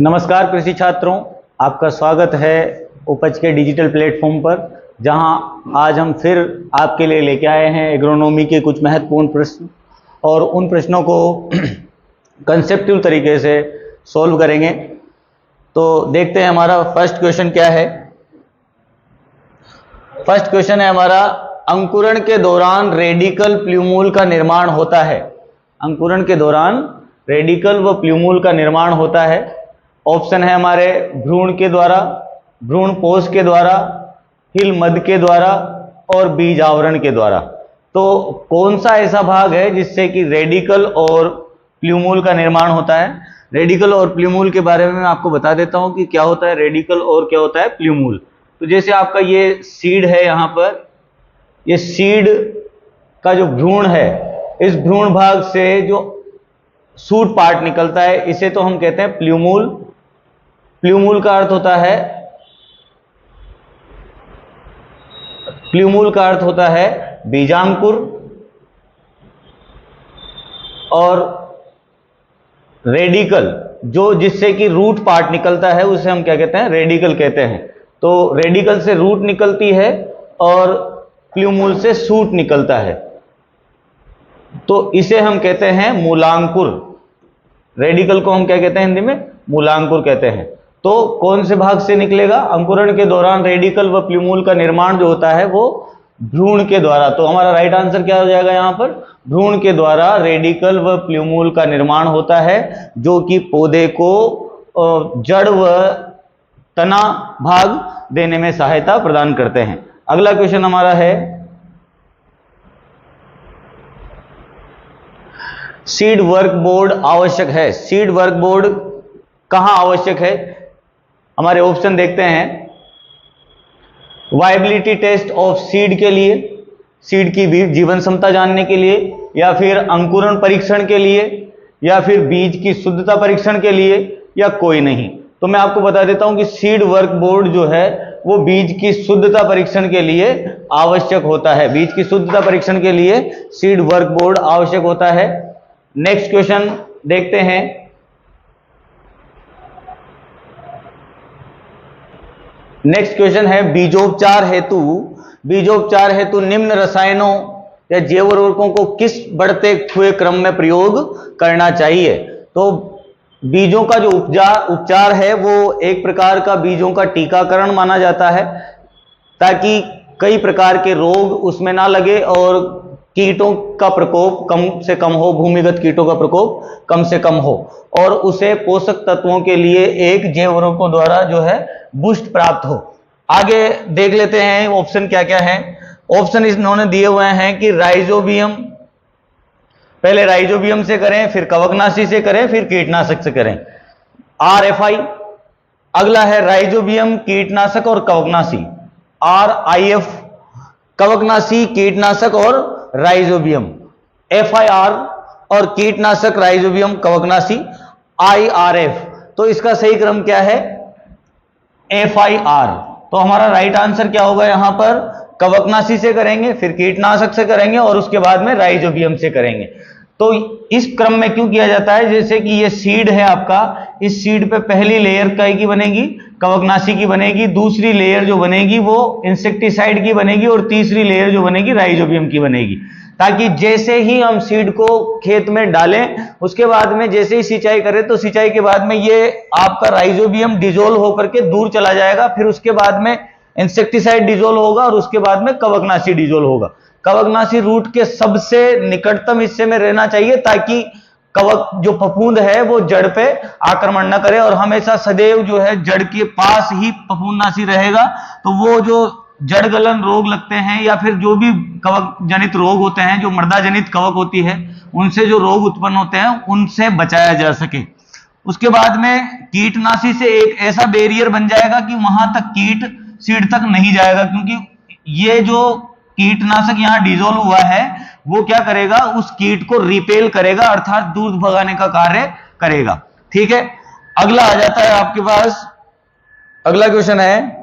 नमस्कार कृषि छात्रों, आपका स्वागत है उपज के डिजिटल प्लेटफॉर्म पर, जहां आज हम फिर आपके लिए लेके आए हैं एग्रोनॉमी के कुछ महत्वपूर्ण प्रश्न और उन प्रश्नों को कंसेप्चुअल तरीके से सॉल्व करेंगे। तो देखते हैं हमारा फर्स्ट क्वेश्चन क्या है। फर्स्ट क्वेश्चन है हमारा, अंकुरण के दौरान रेडिकल प्ल्यूमूल का निर्माण होता है। अंकुरण के दौरान रेडिकल व प्ल्यूमूल का निर्माण होता है। ऑप्शन है हमारे भ्रूण के द्वारा, भ्रूण पोष के द्वारा, हिल मध्य के द्वारा और बीज आवरण के द्वारा। तो कौन सा ऐसा भाग है जिससे कि रेडिकल और प्ल्यूमूल का निर्माण होता है? रेडिकल और प्ल्यूमूल के बारे में मैं आपको बता देता हूं कि क्या होता है रेडिकल और क्या होता है प्ल्यूमूल। तो जैसे आपका ये सीड है, यहाँ पर ये सीड का जो भ्रूण है, इस भ्रूण भाग से जो सूट पार्ट निकलता है, इसे तो हम कहते हैं प्ल्यूमूल। प्ल्यूमूल का अर्थ होता है, प्ल्यूमूल का अर्थ होता है बीजांकुर, और रेडिकल जो जिससे कि रूट पार्ट निकलता है उसे हम क्या कहते हैं? रेडिकल कहते हैं। तो रेडिकल से रूट निकलती है और प्ल्यूमूल से सूट निकलता है, तो इसे हम कहते हैं मूलांकुर। रेडिकल को हम क्या कहते हैं हिंदी में? मूलांकुर कहते हैं। तो कौन से भाग से निकलेगा? अंकुरण के दौरान रेडिकल व प्ल्यूमूल का निर्माण जो होता है वो भ्रूण के द्वारा। तो हमारा राइट आंसर क्या हो जाएगा यहाँ पर? भ्रूण के द्वारा रेडिकल व प्ल्यूमूल का निर्माण होता है, जो कि पौधे को जड़ व तना भाग देने में सहायता प्रदान करते हैं। अगला क्वेश्चन हमारा है, सीड वर्क बोर्ड आवश्यक है। सीड वर्क बोर्ड कहां आवश्यक है? हमारे ऑप्शन देखते हैं। वायबिलिटी टेस्ट ऑफ सीड के लिए, सीड की जीवन क्षमता जानने के लिए, या फिर अंकुरण परीक्षण के लिए, या फिर बीज की शुद्धता परीक्षण के लिए, या कोई नहीं। तो मैं आपको बता देता हूं कि सीड वर्क बोर्ड जो है वो बीज की शुद्धता परीक्षण के लिए आवश्यक होता है। बीज की शुद्धता परीक्षण के लिए सीड वर्क बोर्ड आवश्यक होता है। नेक्स्ट क्वेश्चन देखते हैं। नेक्स्ट क्वेश्चन है, बीजोपचार हेतु निम्न रसायनों या जैव उर्वरकों को किस बढ़ते हुए क्रम में प्रयोग करना चाहिए? तो बीजों का जो उपचार है वो एक प्रकार का बीजों का टीकाकरण माना जाता है, ताकि कई प्रकार के रोग उसमें ना लगे और कीटों का प्रकोप कम से कम हो, भूमिगत कीटों का प्रकोप कम से कम हो, और उसे पोषक तत्वों के लिए एक जैव उर्वरकों द्वारा जो है बूस्ट प्राप्त हो। आगे देख लेते हैं ऑप्शन क्या क्या है। ऑप्शन इन्होंने दिए हुए हैं कि राइजोबियम, पहले राइजोबियम से करें, फिर कवकनाशी से करें, फिर कीटनाशक से करें, RFI। अगला है राइजोबियम, कीटनाशक और कवकनाशी, RIF, कवकनाशी, कीटनाशक और राइजोबियम, FIR, और कीटनाशक, राइजोबियम, कवकनाशी, IRF। तो इसका सही क्रम क्या है? FIR। तो हमारा राइट आंसर क्या होगा? यहां पर कवकनाशी से करेंगे, फिर कीटनाशक से करेंगे और उसके बाद में राइजोबियम से करेंगे। तो इस क्रम में क्यों किया जाता है? जैसे कि ये सीड है आपका, इस सीड पे पहली लेयर काय की बनेगी? कवकनाशी की बनेगी, दूसरी लेयर जो बनेगी वो इंसेक्टिसाइड की बनेगी, और तीसरी लेयर जो बनेगी राइजोबियम की बनेगी, ताकि जैसे ही हम सीड को खेत में डालें, उसके बाद में जैसे ही सिंचाई करें, तो सिंचाई के बाद में ये आपका राइजोबियम डिजोल्व होकर के दूर चला जाएगा, फिर उसके बाद में इंसेक्टिसाइड डिजोल्व होगा और उसके बाद में कवकनाशी डिजोल्व होगा। कवकनाशी रूट के सबसे निकटतम हिस्से में रहना चाहिए, ताकि कवक जो फफूंद है वो जड़ पे आक्रमण न करे, और हमेशा सदैव जो है जड़ के पास ही फफूंदनाशी रहेगा। तो वो जो जड़ गलन रोग लगते हैं या फिर जो भी कवक जनित रोग होते हैं, जो मृदा जनित कवक होती है, उनसे जो रोग उत्पन्न होते हैं उनसे बचाया जा सके। उसके बाद में कीटनाशी से एक ऐसा बैरियर बन जाएगा कि वहां तक कीट सीड तक नहीं जाएगा, क्योंकि ये जो कीटनाशक यहां डिजोल्व हुआ है वो क्या करेगा? उस कीट को रिपेल करेगा, अर्थात दूर भगाने का कार्य करेगा। ठीक है, अगला आ जाता है आपके पास। अगला क्वेश्चन है,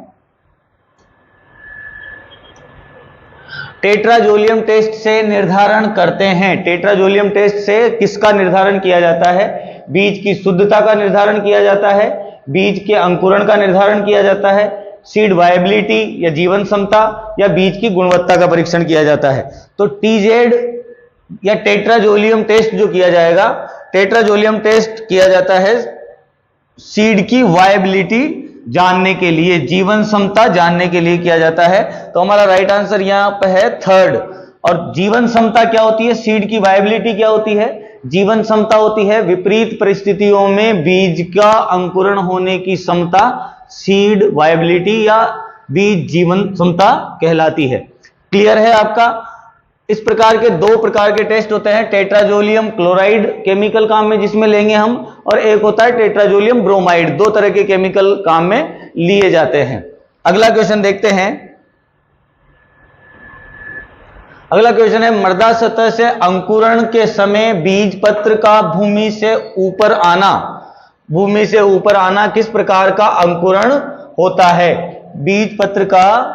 टेट्राजोलियम टेस्ट से निर्धारण करते हैं। टेट्राजोलियम टेस्ट से किसका निर्धारण किया जाता है? बीज की शुद्धता का निर्धारण किया जाता है, बीज के अंकुरण का निर्धारण किया जाता है, सीड वायबिलिटी या जीवन क्षमता, या बीज की गुणवत्ता का परीक्षण किया जाता है। तो टीजेड या टेट्राजोलियम टेस्ट जो किया जाएगा, टेट्राजोलियम टेस्ट किया जाता है सीड की वायबिलिटी जानने के लिए, जीवन क्षमता जानने के लिए किया जाता है। तो हमारा राइट आंसर यहां पे है थर्ड। और जीवन क्षमता क्या होती है, सीड की वायबिलिटी क्या होती है? जीवन क्षमता होती है विपरीत परिस्थितियों में बीज का अंकुरण होने की क्षमता, सीड वायबिलिटी या बीज जीवन क्षमता कहलाती है। क्लियर है आपका? इस प्रकार के दो प्रकार के टेस्ट होते हैं, टेट्राजोलियम क्लोराइड केमिकल काम में जिसमें लेंगे हम, और एक होता है टेट्राजोलियम ब्रोमाइड। दो तरह के केमिकल काम में लिए जाते हैं। अगला क्वेश्चन देखते हैं। अगला क्वेश्चन है, मृदा सतह से अंकुरण के समय बीज पत्र का भूमि से ऊपर आना, भूमि से ऊपर आना किस प्रकार का अंकुरण होता है? बीज पत्र का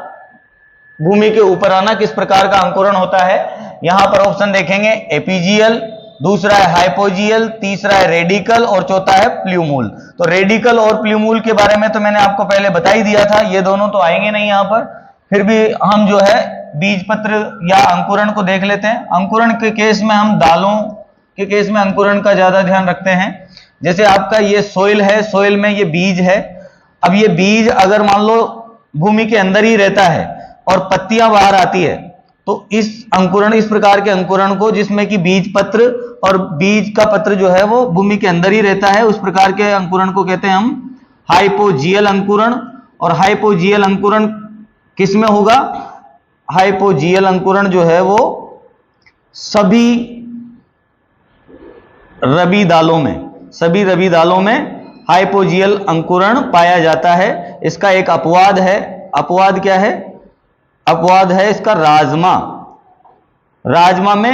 भूमि के ऊपर आना किस प्रकार का अंकुरण होता है? यहां पर ऑप्शन देखेंगे, एपीजियल, दूसरा है हाइपोजियल, तीसरा है रेडिकल और चौथा है प्ल्यूमूल। तो रेडिकल और प्ल्यूमूल के बारे में तो मैंने आपको पहले बता ही दिया था, ये दोनों तो आएंगे नहीं यहां पर। फिर भी हम जो है बीज पत्र या अंकुरण को देख लेते हैं। अंकुरण के केस में हम दालों के केस में अंकुरण का ज्यादा ध्यान रखते हैं। जैसे आपका ये सोइल है, सोइल में ये बीज है। अब ये बीज अगर मान लो भूमि के अंदर ही रहता है और पत्तियां बाहर आती है, तो इस अंकुरण, इस प्रकार के अंकुरण को, जिसमें कि बीज पत्र और बीज का पत्र जो है वो भूमि के अंदर ही रहता है, उस प्रकार के अंकुरण को कहते हैं हम हाइपोजियल अंकुरण। और हाइपोजियल अंकुरण किस में होगा? हाइपोजियल अंकुरण जो है वो सभी रबी दालों में, सभी रबी दालों में हाइपोजियल अंकुरण पाया जाता है। इसका एक अपवाद है। अपवाद क्या है? अपवाद है इसका राजमा। राजमा में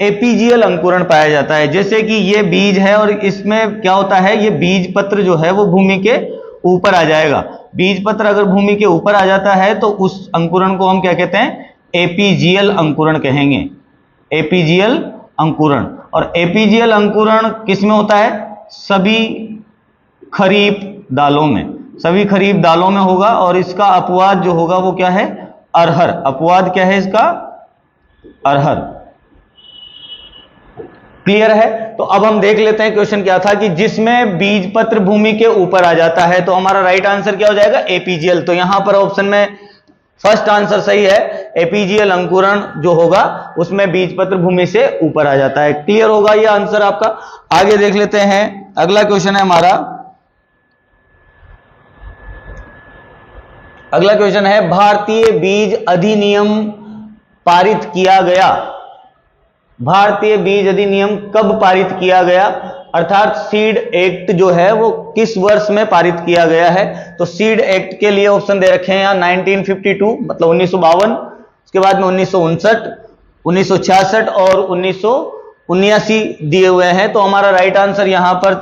एपीजियल अंकुरण पाया जाता है। जैसे कि ये बीज है और इसमें क्या होता है, ये बीज पत्र जो है वो भूमि के ऊपर आ जाएगा। बीज पत्र अगर भूमि के ऊपर आ जाता है तो उस अंकुरण को हम क्या कहते हैं? एपीजियल अंकुरण कहेंगे, एपीजियल अंकुरण। और एपीजियल अंकुरण किस में होता है? सभी खरीफ दालों में, सभी खरीफ दालों में होगा। और इसका अपवाद जो होगा वो क्या है? अरहर। अपवाद क्या है इसका? अरहर। क्लियर है? तो अब हम देख लेते हैं क्वेश्चन क्या था, कि जिसमें बीज पत्र भूमि के ऊपर आ जाता है, तो हमारा राइट आंसर क्या हो जाएगा? एपीजियल। तो यहां पर ऑप्शन में फर्स्ट आंसर सही है। एपीजियल अंकुरण जो होगा उसमें बीज पत्र भूमि से ऊपर आ जाता है। क्लियर होगा यह आंसर आपका? आगे देख लेते हैं। अगला क्वेश्चन है हमारा, अगला क्वेश्चन है, भारतीय बीज अधिनियम पारित किया गया। भारतीय बीज अधिनियम कब पारित किया गया? अर्थात सीड एक्ट जो है वो किस वर्ष में पारित किया गया है? तो सीड एक्ट के लिए ऑप्शन दे रखे हैं यहां 1952 मतलब 1952, उसके बाद में 1959, 1966 और 1979 दिए हुए हैं। तो हमारा राइट आंसर यहां पर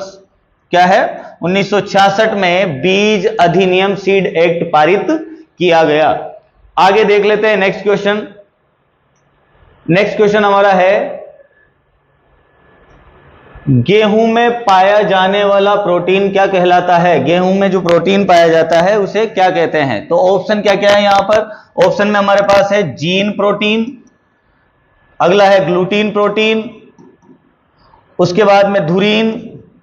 क्या है? 1966 में बीज अधिनियम सीड एक्ट पारित किया गया। आगे देख लेते हैं नेक्स्ट क्वेश्चन। नेक्स्ट क्वेश्चन हमारा है, गेहूं में पाया जाने वाला प्रोटीन क्या कहलाता है? गेहूं में जो प्रोटीन पाया जाता है उसे क्या कहते हैं? तो ऑप्शन क्या क्या है यहां पर? ऑप्शन में हमारे पास है जीन प्रोटीन, अगला है ग्लूटीन प्रोटीन, उसके बाद में धुरीन,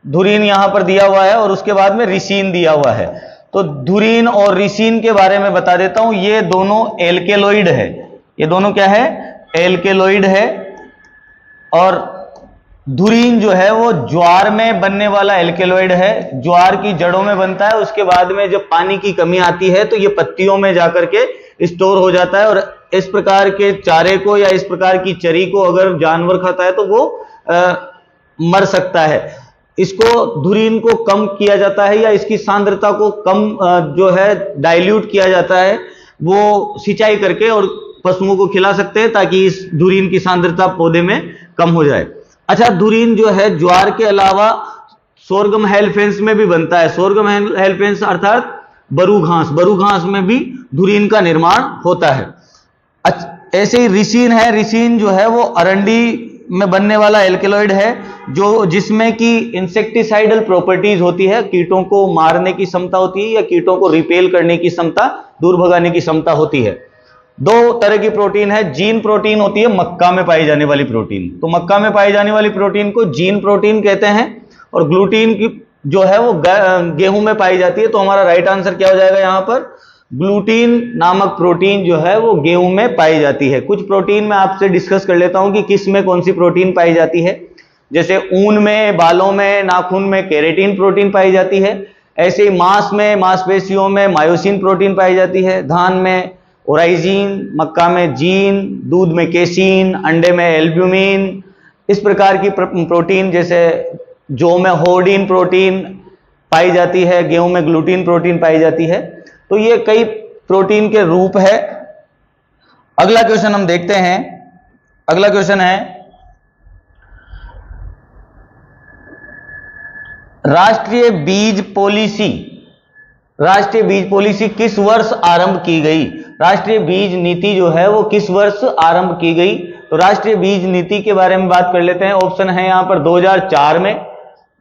धुरीन यहां पर दिया हुआ है, और उसके बाद में रिसीन दिया हुआ है। तो धुरीन और रिसीन के बारे में बता देता हूं। ये दोनों एल्केलॉइड है। ये दोनों क्या है? एल्केलॉइड है। और धुरीन जो है वो ज्वार में बनने वाला एल्केलॉइड है, ज्वार की जड़ों में बनता है। उसके बाद में जब पानी की कमी आती है तो ये पत्तियों में जाकर के स्टोर हो जाता है, और इस प्रकार के चारे को या इस प्रकार की चरी को अगर जानवर खाता है तो वो मर सकता है। इसको धुरीन को कम किया जाता है या इसकी सांद्रता को कम जो है डाइल्यूट किया जाता है, वो सिंचाई करके और पशुओं को खिला सकते हैं ताकि इस धुरीन की सांद्रता पौधे में कम हो जाए। अच्छा, धुरीन जो है ज्वार के अलावा सोरगम हेल्फेंस में भी बनता है। सोरगम हेल्फेंस अर्थात बरू घास, बरू घास में भी धुरीन का निर्माण होता है। ऐसे ही रिसीन है। रिसीन जो है वो अरंडी में बनने वाला एल्केलॉइड है। जो जिसमें कि इंसेक्टिसाइडल प्रॉपर्टीज होती है, कीटों को मारने की क्षमता होती है या कीटों को रिपेल करने की क्षमता, दूर भगाने की क्षमता होती है। दो तरह की प्रोटीन है, जीन प्रोटीन होती है मक्का में पाई जाने वाली प्रोटीन, तो मक्का में पाई जाने वाली प्रोटीन को जीन प्रोटीन कहते हैं, और ग्लूटीन की जो है वो गेहूं में पाई जाती है। तो हमारा राइट आंसर क्या हो जाएगा यहां पर, ग्लूटीन नामक प्रोटीन जो है वो गेहूं में पाई जाती है। कुछ प्रोटीन मैं आपसे डिस्कस कर लेता हूं कि किस में कौन सी प्रोटीन पाई जाती है। जैसे ऊन में, बालों में, नाखून में केरेटिन प्रोटीन पाई जाती है। ऐसे ही मांस में, मांसपेशियों में मायोसिन प्रोटीन पाई जाती है। धान में ओराइजीन, मक्का में जीन, दूध में केसीन, अंडे में एल्ब्यूमिन, इस प्रकार की प्रोटीन, जैसे जौ में होर्डीन प्रोटीन पाई जाती है, गेहूं में ग्लूटीन प्रोटीन पाई जाती है। तो ये कई प्रोटीन के रूप है। अगला क्वेश्चन हम देखते हैं। अगला क्वेश्चन है, राष्ट्रीय बीज पॉलिसी किस वर्ष आरंभ की गई? राष्ट्रीय बीज नीति जो है वो किस वर्ष आरंभ की गई? तो राष्ट्रीय बीज नीति के बारे में बात कर लेते हैं। ऑप्शन है यहां पर 2004 में,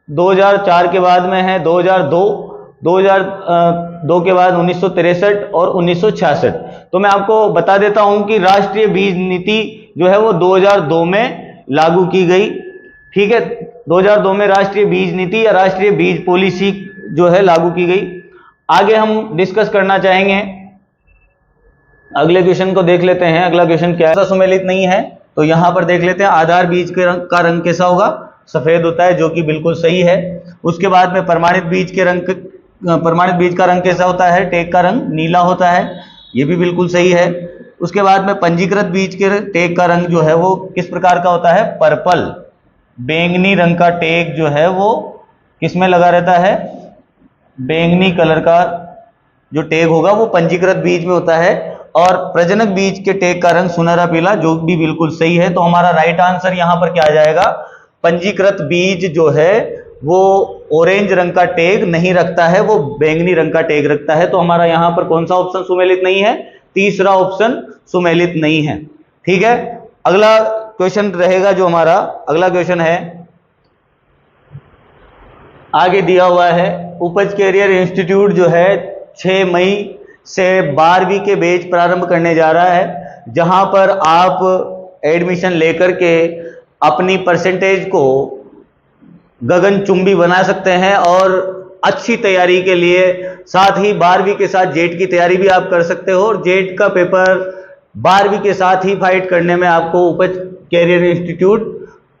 2004 के बाद में है 2002, 2002 के बाद 1963 और 1966। तो मैं आपको बता देता हूं कि राष्ट्रीय बीज नीति जो है वो 2002 में लागू की गई। ठीक है, 2002 में राष्ट्रीय बीज नीति या राष्ट्रीय बीज पॉलिसी जो है लागू की गई। आगे हम डिस्कस करना चाहेंगे, अगले क्वेश्चन को देख लेते हैं। अगला क्वेश्चन क्या है, सुमेलित नहीं है तो यहां पर देख लेते हैं। आधार बीज का रंग कैसा होगा? सफेद होता है, जो कि बिल्कुल सही है। उसके बाद में प्रमाणित बीज का रंग कैसा होता है? टेग का रंग नीला होता है, ये भी बिल्कुल सही है। उसके बाद में पंजीकृत बीज के टेग का रंग जो है वो किस प्रकार का होता है? पर्पल, बैंगनी रंग का टेग जो है वो किसमें लगा रहता है? बैंगनी कलर का जो टेग होगा वो पंजीकृत बीज में होता है। और प्रजनक बीज के टेग का रंग सुनहरा पीला, जो भी बिल्कुल सही है। तो हमारा राइट आंसर यहां पर क्या आ जाएगा? पंजीकृत बीज जो है वो ऑरेंज रंग का टेग नहीं रखता है, वो बैंगनी रंग का टेग रखता है। तो हमारा यहां पर कौन सा ऑप्शन सुमेलित नहीं है? तीसरा ऑप्शन सुमेलित नहीं है। ठीक है, अगला क्वेश्चन रहेगा जो हमारा अगला क्वेश्चन है, आगे दिया हुआ है। उपज कैरियर इंस्टीट्यूट जो है 6 मई से 12वीं के बैच प्रारंभ करने जा रहा है, जहां पर आप एडमिशन लेकर के अपनी परसेंटेज को गगनचुंबी बना सकते हैं और अच्छी तैयारी के लिए, साथ ही 12वीं के साथ जेट की तैयारी भी आप कर सकते हो। और जेट का पेपर 12वीं के साथ ही फाइट करने में आपको उपज कैरियर इंस्टीट्यूट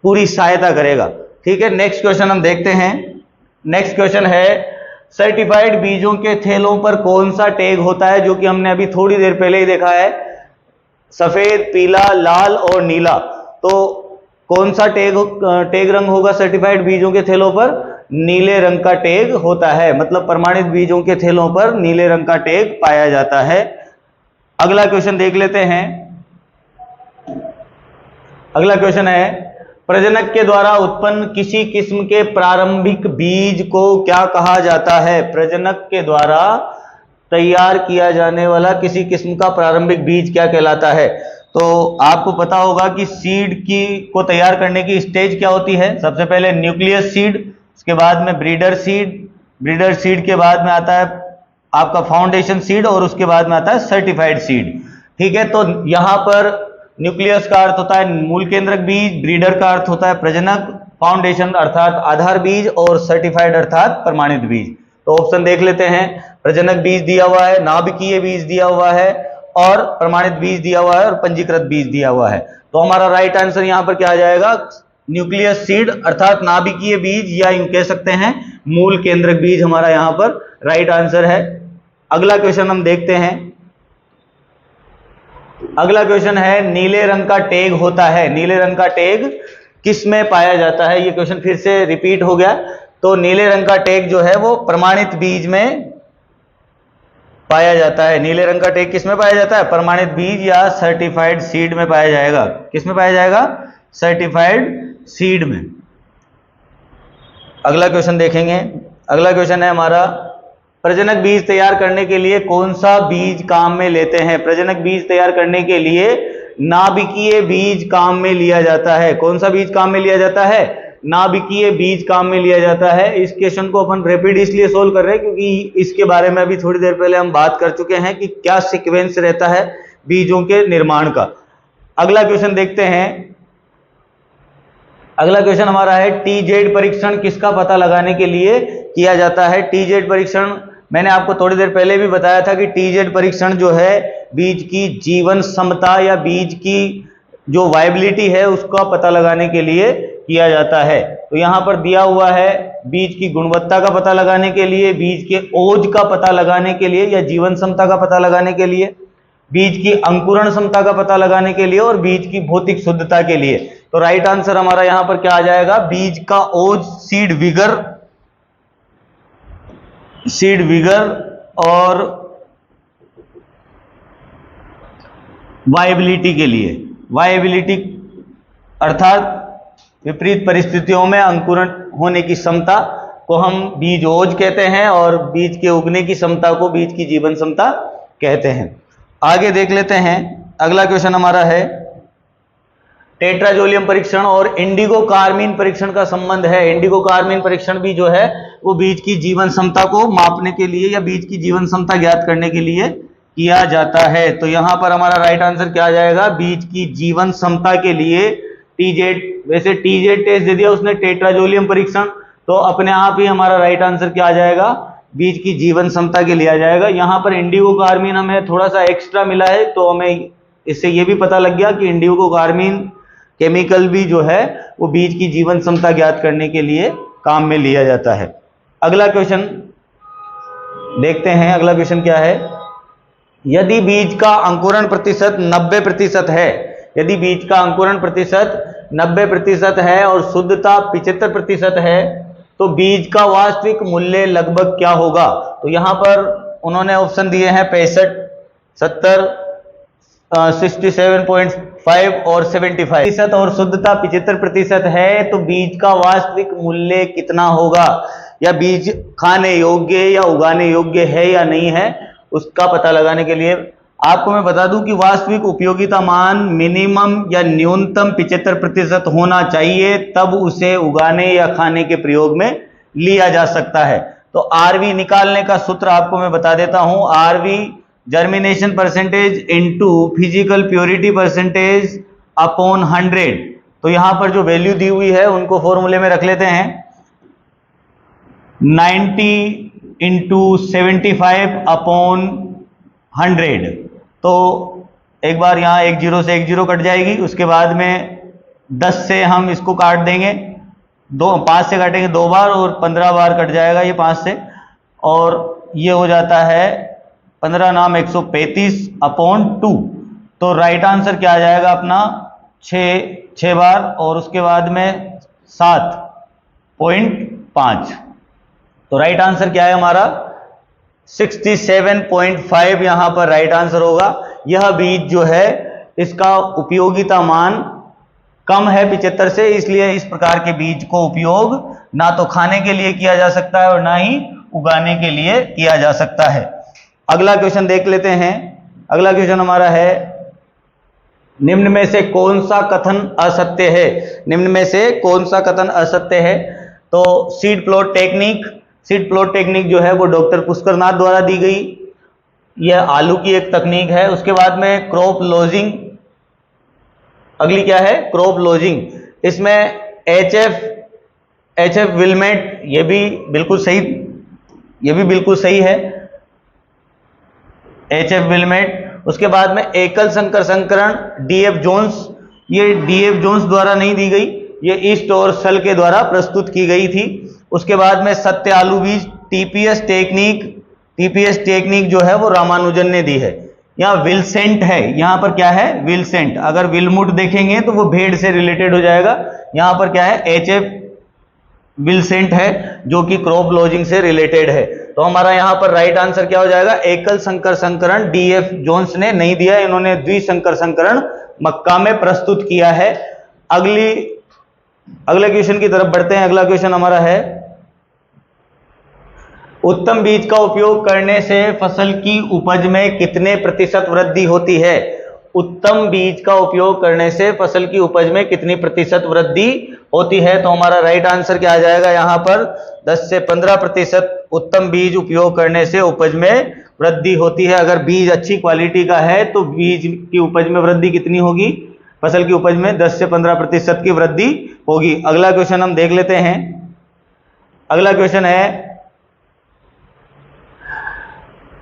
पूरी सहायता करेगा। ठीक है, नेक्स्ट क्वेश्चन हम देखते हैं। नेक्स्ट क्वेश्चन है, सर्टिफाइड बीजों के थैलों पर कौन सा टैग होता है? जो कि हमने अभी थोड़ी देर पहले ही देखा है, सफेद, पीला, लाल और नीला। तो कौन सा टैग रंग होगा सर्टिफाइड बीजों के थैलों पर? नीले रंग का टैग होता है, मतलब प्रमाणित बीजों के थैलों पर नीले रंग का टैग पाया जाता है। अगला क्वेश्चन देख लेते हैं। अगला क्वेश्चन है, प्रजनक के द्वारा उत्पन्न किसी किस्म के प्रारंभिक बीज को क्या कहा जाता है? प्रजनक के द्वारा तैयार किया जाने वाला किसी किस्म का प्रारंभिक बीज क्या कहलाता है? तो आपको पता होगा कि सीड को तैयार करने की स्टेज क्या होती है। सबसे पहले न्यूक्लियस सीड, उसके बाद में ब्रीडर सीड के बाद में आता है आपका फाउंडेशन सीड, और उसके बाद में आता है सर्टिफाइड सीड। ठीक है, तो यहां पर न्यूक्लियस का अर्थ होता है मूल केंद्रक बीज, ब्रीडर का अर्थ होता है प्रजनक, फाउंडेशन अर्थात आधार बीज, और सर्टिफाइड अर्थात प्रमाणित बीज। तो ऑप्शन देख लेते हैं। प्रजनक बीज दिया हुआ है, नाभिकीय बीज दिया हुआ है, और प्रमाणित बीज दिया हुआ है, और पंजीकृत बीज दिया हुआ है। तो हमारा राइट आंसर यहां पर क्या आ जाएगा? न्यूक्लियस सीड अर्थात नाभिकीय बीज, या यूं कह सकते हैं मूल केंद्रक बीज हमारा यहां पर राइट आंसर है। अगला क्वेश्चन हम देखते हैं। अगला क्वेश्चन है, नीले रंग का टैग होता है, नीले रंग का टैग किस में पाया जाता है? ये क्वेश्चन फिर से रिपीट हो गया। तो नीले रंग का टैग जो है वो प्रमाणित बीज में पाया जाता है। नीले रंग का टैग किस में पाया जाता है? प्रमाणित बीज या सर्टिफाइड सीड में पाया जाएगा। किस में पाया जाएगा? सर्टिफाइड सीड में। अगला क्वेश्चन देखेंगे। अगला क्वेश्चन है हमारा, प्रजनक बीज तैयार करने के लिए कौन सा बीज काम में लेते हैं? प्रजनक बीज तैयार करने के लिए नाभिकीय बीज काम में लिया जाता है। कौन सा बीज काम में लिया जाता है? नाभिकीय बीज काम में लिया जाता है। इस क्वेश्चन को अपन रैपिड इसलिए सोल्व कर रहे हैं क्योंकि इसके बारे में अभी थोड़ी देर पहले हम बात कर चुके हैं कि क्या सीक्वेंस रहता है बीजों के निर्माण का। अगला क्वेश्चन देखते हैं। अगला क्वेश्चन हमारा है टीजेड परीक्षण किसका पता लगाने के लिए किया जाता है। टीजेड परीक्षण मैंने आपको थोड़ी देर पहले भी बताया था कि टीजेड परीक्षण जो है बीज की जीवन क्षमता या बीज की जो वायबिलिटी है उसका पता लगाने के लिए किया जाता है। तो यहां पर दिया हुआ है बीज की गुणवत्ता का पता लगाने के लिए, बीज के ओज का पता लगाने के लिए या जीवन क्षमता का पता लगाने के लिए, बीज की अंकुरण क्षमता का पता लगाने के लिए और बीज की भौतिक शुद्धता के लिए। तो राइट आंसर हमारा यहां पर क्या आ जाएगा, बीज का ओज, सीड विगर और वायबिलिटी के लिए। वायबिलिटी अर्थात विपरीत परिस्थितियों में अंकुरण होने की क्षमता को हम बीज ओज कहते हैं और बीज के उगने की क्षमता को बीज की जीवन क्षमता कहते हैं। आगे देख लेते हैं। अगला क्वेश्चन हमारा है टेट्राजोलियम परीक्षण और इंडिगो कार्मीन परीक्षण का संबंध है। इंडिगो कार्मीन परीक्षण भी जो है वो बीज की जीवन क्षमता को मापने के लिए या बीज की जीवन क्षमता ज्ञात करने के लिए किया जाता है। तो यहां पर हमारा राइट आंसर क्या आ जाएगा, बीज की जीवन क्षमता के लिए टीजेड, वैसे टीजेड टेस्ट दे दिया उसने टेट्राजोलियम परीक्षण, तो अपने आप ही हमारा राइट आंसर क्या आ जाएगा, बीज की जीवन क्षमता के लिए आ जाएगा। यहां पर इंडिगो कार्मीन हमें थोड़ा सा एक्स्ट्रा मिला है तो हमें इससे यह भी पता लग गया कि इंडिगो कार्मीन केमिकल भी जो है वो बीज की जीवन क्षमता ज्ञात करने के लिए काम में लिया जाता है। अगला क्वेश्चन देखते हैं। अगला क्वेश्चन क्या है, यदि बीज का अंकुरण प्रतिशत 90% है, यदि बीज का अंकुरण प्रतिशत 90% है और शुद्धता 75% है तो बीज का वास्तविक मूल्य लगभग क्या होगा। तो यहां पर उन्होंने ऑप्शन दिए हैं 65, 70, 67.5 और 75% और शुद्धता 75% है तो बीज का वास्तविक मूल्य कितना होगा, या बीज खाने योग्य या उगाने योग्य है या नहीं है, उसका पता लगाने के लिए आपको मैं बता दूं कि वास्तविक उपयोगिता मान मिनिमम या न्यूनतम 75% होना चाहिए, तब उसे उगाने या खाने के प्रयोग में लिया जा सकता है। तो आरवी निकालने का सूत्र आपको मैं बता देता हूं, RV germination percentage into physical purity percentage upon 100। तो यहां पर जो वैल्यू दी हुई है उनको फॉर्मूले में रख लेते हैं, 90 इंटू 75 अपॉन 100। तो एक बार यहाँ एक जीरो से एक जीरो कट जाएगी, उसके बाद में 10 से हम इसको काट देंगे, 5 से काटेंगे 2 बार और 15 बार कट जाएगा ये 5 से, और ये हो जाता है 15 नाम 135 अपॉन 2। तो राइट आंसर क्या आ जाएगा अपना 6 बार और उसके बाद में 7.5। तो राइट आंसर क्या है हमारा 67.5 यहां पर राइट आंसर होगा। यह बीज जो है इसका उपयोगिता मान कम है 75 से, इसलिए इस प्रकार के बीज को उपयोग ना तो खाने के लिए किया जा सकता है और ना ही उगाने के लिए किया जा सकता है। अगला क्वेश्चन देख लेते हैं। अगला क्वेश्चन हमारा है निम्न में से कौन सा कथन असत्य है, निम्न में से कौन सा कथन असत्य है। तो seed plot technique, seed plot technique जो है वो डॉक्टर पुष्कर नाथ द्वारा दी गई, यह आलू की एक तकनीक है। उसके बाद में क्रॉप लॉजिंग, अगली क्या है क्रॉप लॉजिंग, इसमें एचएफ विलमेट, ये भी बिल्कुल सही है एचएफ विलमेट। उसके बाद में एकल संकर संकरण डीएफ जोन्स, ये डीएफ जोन्स द्वारा नहीं दी गई, ये ईस्ट और सल के द्वारा प्रस्तुत की गई थी। उसके बाद में सत्य आलू बीज, टीपीएस टेक्निक जो है वो रामानुजन ने दी है। यहाँ विल्सेंट है, यहां पर क्या है विल्सेंट, अगर विलमुट देखेंगे तो वो भेड़ से रिलेटेड हो जाएगा, यहां पर क्या है एचएफ विल्सेंट है जो कि क्रॉप लॉजिंग से रिलेटेड है। तो हमारा यहां पर राइट आंसर क्या हो जाएगा, एकल संकर संकरण डीएफ जोन्स ने नहीं दिया, इन्होंने द्विसंकर संकरण मक्का में प्रस्तुत किया है। अगले क्वेश्चन की तरफ बढ़ते हैं। अगला क्वेश्चन हमारा है उत्तम बीज का उपयोग करने से फसल की उपज में कितने प्रतिशत वृद्धि होती है। उत्तम बीज का उपयोग करने से फसल की उपज में कितनी प्रतिशत वृद्धि होती है? तो हमारा राइट आंसर क्या आ जाएगा यहाँ पर? 10 से 15% उत्तम बीज उपयोग करने से उपज में वृद्धि होती है। अगर बीज अच्छी क्वालिटी का है तो बीज की उपज में वृद्धि कितनी होगी? फसल की उपज में 10 से 15% की वृद्धि होगी। अगला क्वेश्चन हम देख लेते हैं। अगला क्वेश्चन है,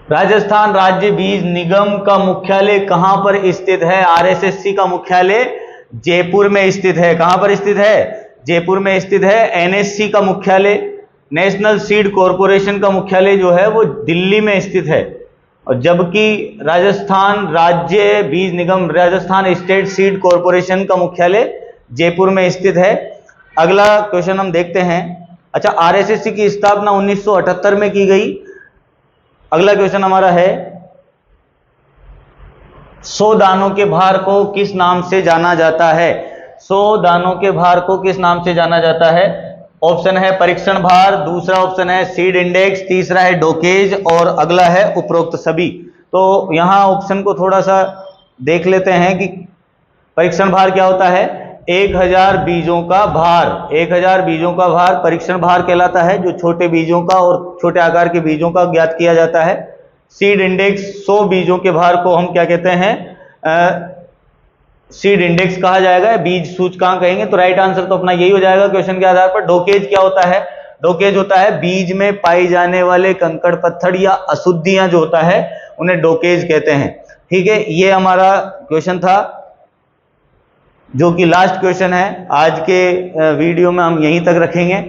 राजस्थान राज्य बीज निगम का मुख्यालय कहां पर स्थित है? आरएसएससी का मुख्यालय जयपुर में स्थित है। कहां पर स्थित है? जयपुर में स्थित है। एनएससी का मुख्यालय, नेशनल सीड कॉरपोरेशन का मुख्यालय जो है वो दिल्ली में स्थित है, और जबकि राजस्थान राज्य बीज निगम, राजस्थान स्टेट सीड कॉरपोरेशन का मुख्यालय जयपुर में स्थित है। अगला क्वेश्चन हम देखते हैं। अच्छा, आरएसएससी की स्थापना 1978 में की गई। अगला क्वेश्चन हमारा है, 100 दानों के भार को किस नाम से जाना जाता है? 100 दानों के भार को किस नाम से जाना जाता है? ऑप्शन है परीक्षण भार, दूसरा ऑप्शन है सीड इंडेक्स, तीसरा है डोकेज और अगला है उपरोक्त सभी। तो यहां ऑप्शन को थोड़ा सा देख लेते हैं कि परीक्षण भार क्या होता है। 1000 बीजों का भार, 1000 बीजों का भार परीक्षण भार कहलाता है, जो छोटे बीजों का और छोटे आकार के बीजों का ज्ञात किया जाता है। सीड इंडेक्स, 100 बीजों के भार को हम क्या कहते हैं? सीड इंडेक्स कहा जाएगा, बीज सूचकांक कहेंगे। तो राइट आंसर तो अपना यही हो जाएगा क्वेश्चन के आधार पर। डोकेज क्या होता है? डोकेज होता है बीज में पाई जाने वाले कंकड़ पत्थर या अशुद्धियां जो होता है उन्हें डोकेज कहते हैं। ठीक है, ये हमारा क्वेश्चन था जो कि लास्ट क्वेश्चन है। आज के वीडियो में हम यहीं तक रखेंगे।